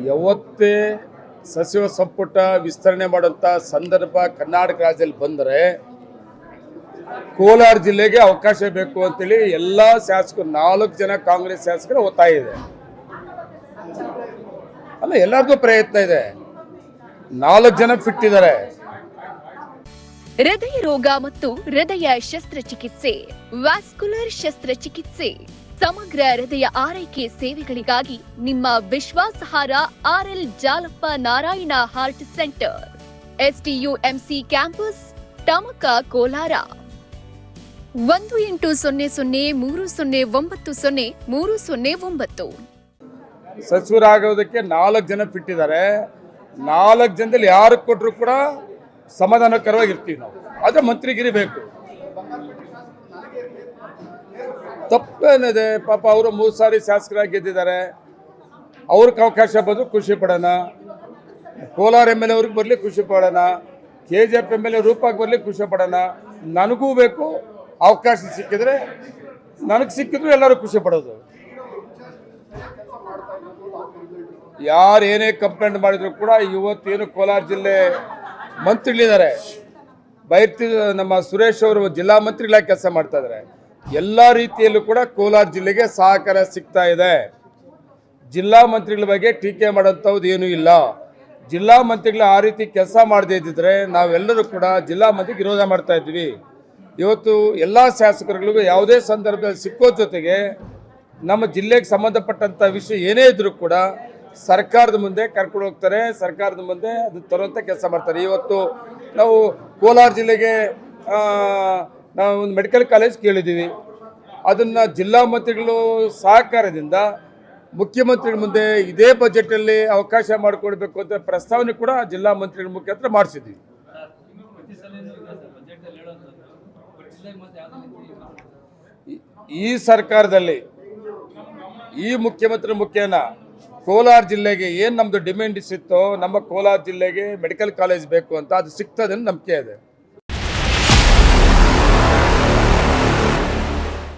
ಯಾವತ್ತೇ ಸಚಿವ ಸಂಪುಟ ವಿಸ್ತರಣೆ ಮಾಡುವಂಥ ಸಂದರ್ಭ ಕರ್ನಾಟಕ ರಾಜ್ಯದಲ್ಲಿ ಬಂದರೆ ಕೋಲಾರ ಜಿಲ್ಲೆಗೆ ಅವಕಾಶ ಬೇಕು ಅಂತೇಳಿ ಎಲ್ಲ ಶಾಸಕರು 4 ಜನ ಕಾಂಗ್ರೆಸ್ ಶಾಸಕರ ಒತ್ತಾಯ ಇದೆ. ಅಲ್ಲ, ಎಲ್ಲರದ್ದು ಪ್ರಯತ್ನ ಇದೆ. 4 ಜನ ಫಿಟ್ ಇದ್ದಾರೆ. ಹೃದಯ ರೋಗ ಮತ್ತು ಹೃದಯ ಶಸ್ತ್ರಚಿಕಿತ್ಸೆ, ವ್ಯಾಸ್ಕುಲರ್ ಶಸ್ತ್ರಚಿಕಿತ್ಸೆ, ಸಮಗ್ರ ಹೃದಯ ಆರೈಕೆ ಸೇವೆಗಳಿಗಾಗಿ ನಿಮ್ಮ ವಿಶ್ವಾಸಾರ್ಹ RL Jalappa Narayana heart centre, STUMC campus, Tamaka, Kolar. 180030090309. ಸಚಿವರಾಗೋದಕ್ಕೆ 4 ಜನ ಫಿಟ್ ಇದ್ದಾರೆ. 4 ಜನದಲ್ಲಿ ಯಾರು ಕೊಟ್ಟರು ಕೂಡ ಸಮಾಧಾನಕರವಾಗಿರ್ತೀವಿ ನಾವು. ಆದರೆ ಮಂತ್ರಿಗಿರಿ ಬೇಕು. ತಪ್ಪೇನಿದೆ? ಪಾಪ ಅವರು 3 ಸಾರಿ ಶಾಸಕರಾಗಿ ಗೆದ್ದಿದ್ದಾರೆ. ಅವ್ರಿಗೆ ಅವಕಾಶ ಬಂದರೂ ಖುಷಿ ಪಡೋಣ. ಕೋಲಾರ ಎಮ್ ಎಲ್ ಎ ಅವ್ರಿಗೆ ಬರಲಿ ಖುಷಿ ಪಡೋಣ. KGF MLA ರೂಪಾಗಿ ಬರಲಿ ಖುಷಿ ಪಡೋಣ. ನನಗೂ ಬೇಕು. ಅವಕಾಶ ಸಿಕ್ಕಿದ್ರೆ ನನಗೆ ಸಿಕ್ಕಿದ್ರು ಎಲ್ಲರೂ ಖುಷಿ ಪಡೋದು. ಯಾರು ಏನೇ ಕಂಪ್ಲೇಂಟ್ ಮಾಡಿದ್ರು ಕೂಡ ಇವತ್ತೇನು ಕೋಲಾರ ಜಿಲ್ಲೆ ಮಂತ್ರಿಗಳಿದ್ದಾರೆ, ನಮ್ಮ ಸುರೇಶ್ ಅವರು ಜಿಲ್ಲಾ ಮಂತ್ರಿಗಳಾಗಿ ಕೆಲಸ ಮಾಡ್ತಾ ಇದ್ದಾರೆ. ಎಲ್ಲ ರೀತಿಯಲ್ಲೂ ಕೂಡ ಕೋಲಾರ ಜಿಲ್ಲೆಗೆ ಸಹಕಾರ ಸಿಗ್ತಾ ಇದೆ. ಜಿಲ್ಲಾ ಮಂತ್ರಿಗಳ ಬಗ್ಗೆ ಟೀಕೆ ಮಾಡೋಂಥದ್ದು ಏನೂ ಇಲ್ಲ. ಜಿಲ್ಲಾ ಮಂತ್ರಿಗಳು ಆ ರೀತಿ ಕೆಲಸ ಮಾಡದೇ ಇದ್ದಿದ್ರೆ ನಾವೆಲ್ಲರೂ ಕೂಡ ಜಿಲ್ಲಾ ಮಂತ್ರಿಗೆ ವಿರೋಧ ಮಾಡ್ತಾ ಇದ್ವಿ. ಇವತ್ತು ಎಲ್ಲ ಶಾಸಕರುಗಳಿಗೂ ಯಾವುದೇ ಸಂದರ್ಭದಲ್ಲಿ ಸಿಕ್ಕೋದ್ರ ಜೊತೆಗೆ ನಮ್ಮ ಜಿಲ್ಲೆಗೆ ಸಂಬಂಧಪಟ್ಟಂಥ ವಿಷಯ ಏನೇ ಇದ್ರೂ ಕೂಡ ಸರ್ಕಾರದ ಮುಂದೆ ಕರ್ಕೊಂಡು ಹೋಗ್ತಾರೆ. ಸರ್ಕಾರದ ಮುಂದೆ ಅದು ತರುವಂಥ ಕೆಲಸ ಮಾಡ್ತಾರೆ. ಇವತ್ತು ನಾವು ಕೋಲಾರ ಜಿಲ್ಲೆಗೆ ನಾವು ಒಂದು ಮೆಡಿಕಲ್ ಕಾಲೇಜ್ ಕೇಳಿದ್ದೀವಿ. ಅದನ್ನು ಜಿಲ್ಲಾ ಮಂತ್ರಿಗಳು ಸಹಕಾರದಿಂದ ಮುಖ್ಯಮಂತ್ರಿಗಳ ಮುಂದೆ ಇದೇ ಬಜೆಟಲ್ಲಿ ಅವಕಾಶ ಮಾಡಿಕೊಡ್ಬೇಕು ಅಂತ ಪ್ರಸ್ತಾವನೆ ಕೂಡ ಜಿಲ್ಲಾ ಮಂತ್ರಿಗಳ ಮುಖಾಂತರ ಮಾಡಿಸಿದ್ವಿ. ಈ ಸರ್ಕಾರದಲ್ಲಿ ಈ ಮುಖ್ಯಮಂತ್ರಿ ಮುಖೇನ ಕೋಲಾರ ಜಿಲ್ಲೆಗೆ ಏನು ನಮ್ಮದು ಡಿಮ್ಯಾಂಡ್ಸ್ ಇತ್ತೋ, ನಮ್ಮ ಕೋಲಾರ ಜಿಲ್ಲೆಗೆ ಮೆಡಿಕಲ್ ಕಾಲೇಜ್ ಬೇಕು ಅಂತ ಅದು ಸಿಗ್ತದೆ ನಂಬಿಕೆ ಇದೆ.